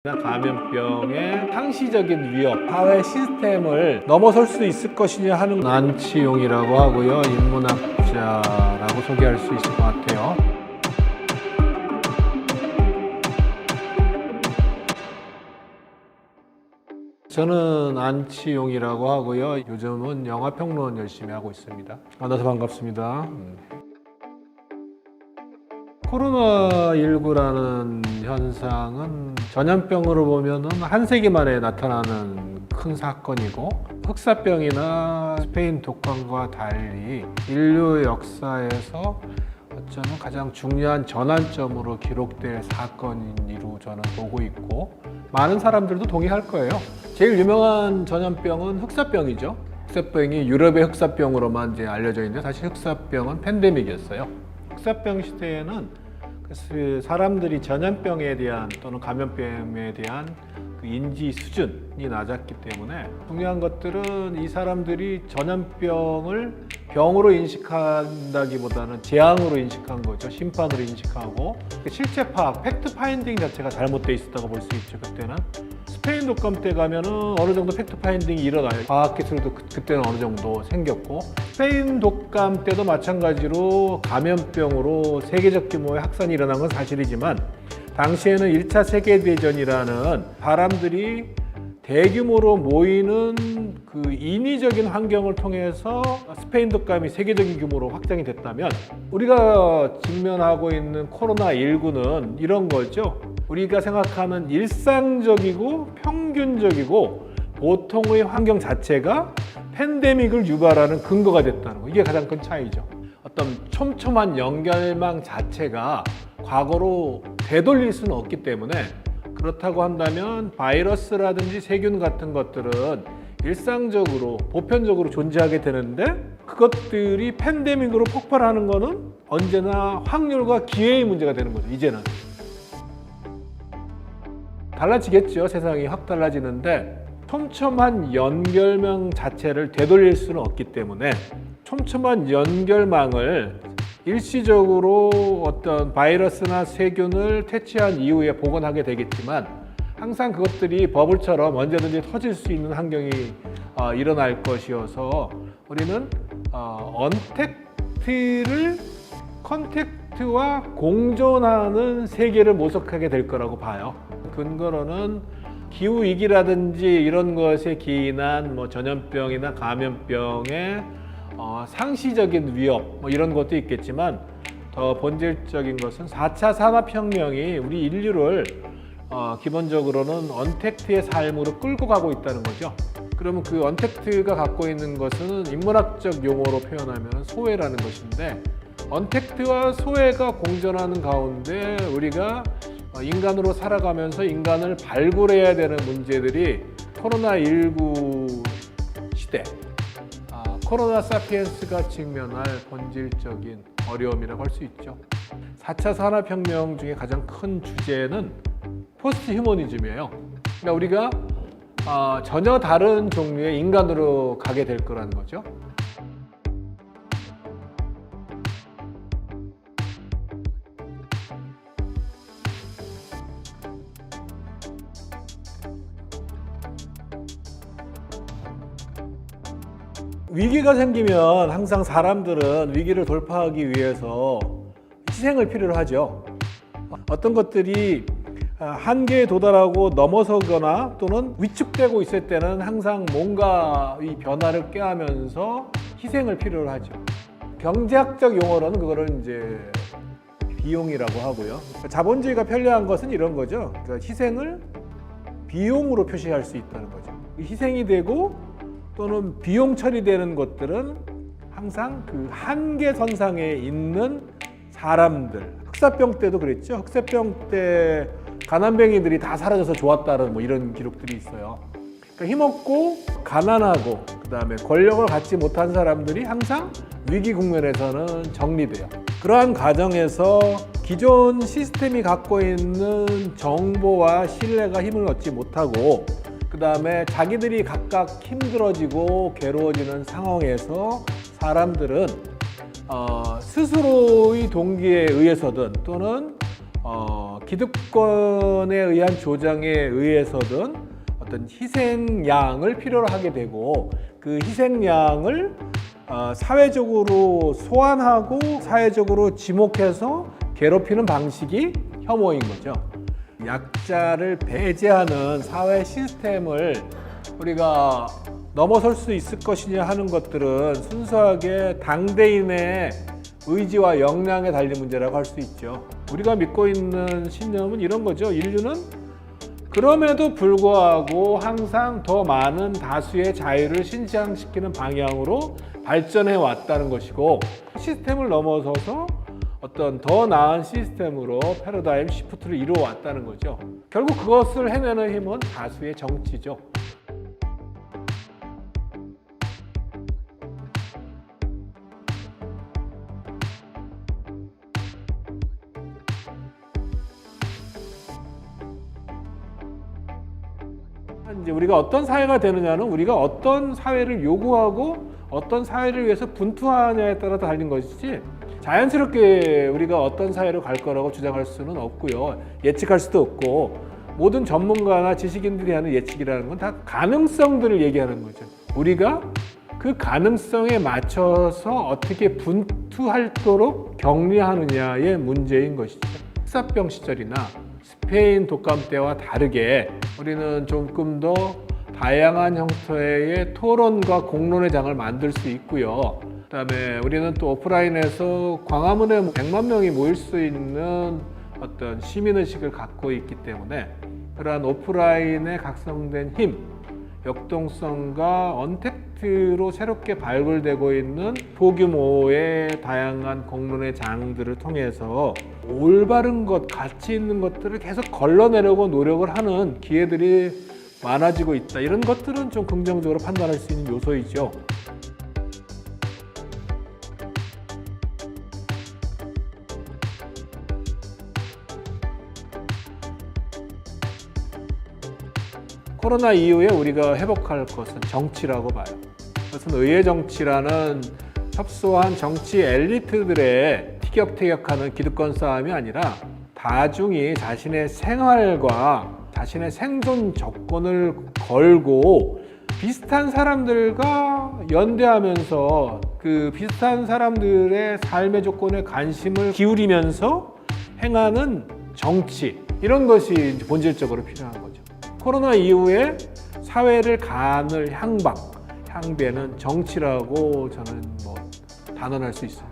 감염병의 상시적인 위협, 사회 시스템을 넘어설 수 있을 것이냐 하는 안치용이라고 하고요. 인문학자라고 소개할 수 있을 것 같아요. 저는 안치용이라고 하고요. 요즘은 영화평론 열심히 하고 있습니다. 만나서 반갑습니다. 코로나19라는 현상은 전염병으로 보면은 한 세기 만에 나타나는 큰 사건이고, 흑사병이나 스페인 독감과 달리 인류 역사에서 어쩌면 가장 중요한 전환점으로 기록될 사건이로 저는 보고 있고, 많은 사람들도 동의할 거예요. 제일 유명한 전염병은 흑사병이죠. 흑사병이 유럽의 흑사병으로만 이제 알려져 있는데, 사실 흑사병은 팬데믹이었어요. 흑사병 시대에는 사람들이 전염병에 대한 또는 감염병에 대한 그 인지 수준이 낮았기 때문에 중요한 것들은 이 사람들이 전염병을 병으로 인식한다기보다는 재앙으로 인식한 거죠. 심판으로 인식하고 실체 파악, 팩트 파인딩 자체가 잘못되어 있었다고 볼 수 있죠. 그때는 스페인 독감 때 가면은 어느 정도 팩트 파인딩이 일어나요. 과학 기술도 그때는 어느 정도 생겼고, 스페인 독감 때도 마찬가지로 감염병으로 세계적 규모의 확산이 일어난 건 사실이지만, 당시에는 1차 세계대전이라는 사람들이 대규모로 모이는 그 인위적인 환경을 통해서 스페인 독감이 세계적인 규모로 확장이 됐다면, 우리가 직면하고 있는 코로나19는 이런 거죠. 우리가 생각하는 일상적이고 평균적이고 보통의 환경 자체가 팬데믹을 유발하는 근거가 됐다는 거. 이게 가장 큰 차이죠. 어떤 촘촘한 연결망 자체가 과거로 되돌릴 수는 없기 때문에, 그렇다고 한다면 바이러스라든지 세균 같은 것들은 일상적으로 보편적으로 존재하게 되는데, 그것들이 팬데믹으로 폭발하는 거는 언제나 확률과 기회의 문제가 되는 거죠. 이제는 달라지겠죠. 세상이 확 달라지는데, 촘촘한 연결망 자체를 되돌릴 수는 없기 때문에 촘촘한 연결망을 일시적으로 어떤 바이러스나 세균을 퇴치한 이후에 복원하게 되겠지만, 항상 그것들이 버블처럼 언제든지 터질 수 있는 환경이 일어날 것이어서, 우리는 언택트를 컨택트와 공존하는 세계를 모색하게 될 거라고 봐요. 근거로는 기후위기라든지 이런 것에 기인한 전염병이나 감염병의 상시적인 위협 이런 것도 있겠지만, 더 본질적인 것은 4차 산업혁명이 우리 인류를 기본적으로는 언택트의 삶으로 끌고 가고 있다는 거죠. 그러면 그 언택트가 갖고 있는 것은 인문학적 용어로 표현하면 소외라는 것인데, 언택트와 소외가 공존하는 가운데 우리가 인간으로 살아가면서 인간을 발굴해야 되는 문제들이 코로나19 시대, 코로나 사피엔스가 직면할 본질적인 어려움이라고 할 수 있죠. 4차 산업혁명 중에 가장 큰 주제는 포스트 휴머니즘이에요. 그러니까 우리가 전혀 다른 종류의 인간으로 가게 될 거라는 거죠. 위기가 생기면 항상 사람들은 위기를 돌파하기 위해서 희생을 필요로 하죠. 어떤 것들이 한계에 도달하고 넘어서거나 또는 위축되고 있을 때는 항상 뭔가 이 변화를 꾀하면서 희생을 필요로 하죠. 경제학적 용어로는 그거를 이제 비용이라고 하고요. 자본주의가 편리한 것은 이런 거죠. 그러니까 희생을 비용으로 표시할 수 있다는 거죠. 희생이 되고 또는 비용 처리되는 것들은 항상 그 한계선상에 있는 사람들. 흑사병 때도 그랬죠. 흑사병 때 가난뱅이들이 다 사라져서 좋았다는 이런 기록들이 있어요. 그러니까 힘없고 가난하고 그다음에 권력을 갖지 못한 사람들이 항상 위기 국면에서는 정리돼요. 그러한 과정에서 기존 시스템이 갖고 있는 정보와 신뢰가 힘을 얻지 못하고, 그 다음에 자기들이 각각 힘들어지고 괴로워지는 상황에서 사람들은 스스로의 동기에 의해서든 또는 기득권에 의한 조장에 의해서든 어떤 희생양을 필요로 하게 되고 그 희생양을 사회적으로 소환하고 사회적으로 지목해서 괴롭히는 방식이 혐오인 거죠. 약자를 배제하는 사회 시스템을 우리가 넘어설 수 있을 것이냐 하는 것들은 순수하게 당대인의 의지와 역량에 달린 문제라고 할 수 있죠. 우리가 믿고 있는 신념은 이런 거죠. 인류는 그럼에도 불구하고 항상 더 많은 다수의 자유를 신장시키는 방향으로 발전해 왔다는 것이고, 시스템을 넘어서서 어떤 더 나은 시스템으로 패러다임 시프트를 이루어 왔다는 거죠. 결국 그것을 해내는 힘은 다수의 정치죠. 이제 우리가 어떤 사회가 되느냐는 우리가 어떤 사회를 요구하고 어떤 사회를 위해서 분투하냐에 따라 달린 것이지, 자연스럽게 우리가 어떤 사회로 갈 거라고 주장할 수는 없고요. 예측할 수도 없고, 모든 전문가나 지식인들이 하는 예측이라는 건 다 가능성들을 얘기하는 거죠. 우리가 그 가능성에 맞춰서 어떻게 분투하도록 격리하느냐의 문제인 것이죠. 흑사병 시절이나 스페인 독감 때와 다르게 우리는 조금 더 다양한 형태의 토론과 공론의 장을 만들 수 있고요. 그다음에 우리는 또 오프라인에서 광화문에 100만 명이 모일 수 있는 어떤 시민의식을 갖고 있기 때문에 그러한 오프라인에 각성된 힘, 역동성과 언택트로 새롭게 발굴되고 있는 소규모의 다양한 공론의 장들을 통해서 올바른 것, 가치 있는 것들을 계속 걸러내려고 노력을 하는 기회들이 많아지고 있다. 이런 것들은 좀 긍정적으로 판단할 수 있는 요소이죠. 코로나 이후에 우리가 회복할 것은 정치라고 봐요. 그것은 의회 정치라는 협소한 정치 엘리트들의 티격태격하는 기득권 싸움이 아니라 다중이 자신의 생활과 자신의 생존 조건을 걸고 비슷한 사람들과 연대하면서 그 비슷한 사람들의 삶의 조건에 관심을 기울이면서 행하는 정치, 이런 것이 본질적으로 필요한 거죠. 코로나 이후에 사회를 가늘 향배는 정치라고 저는 단언할 수 있어요.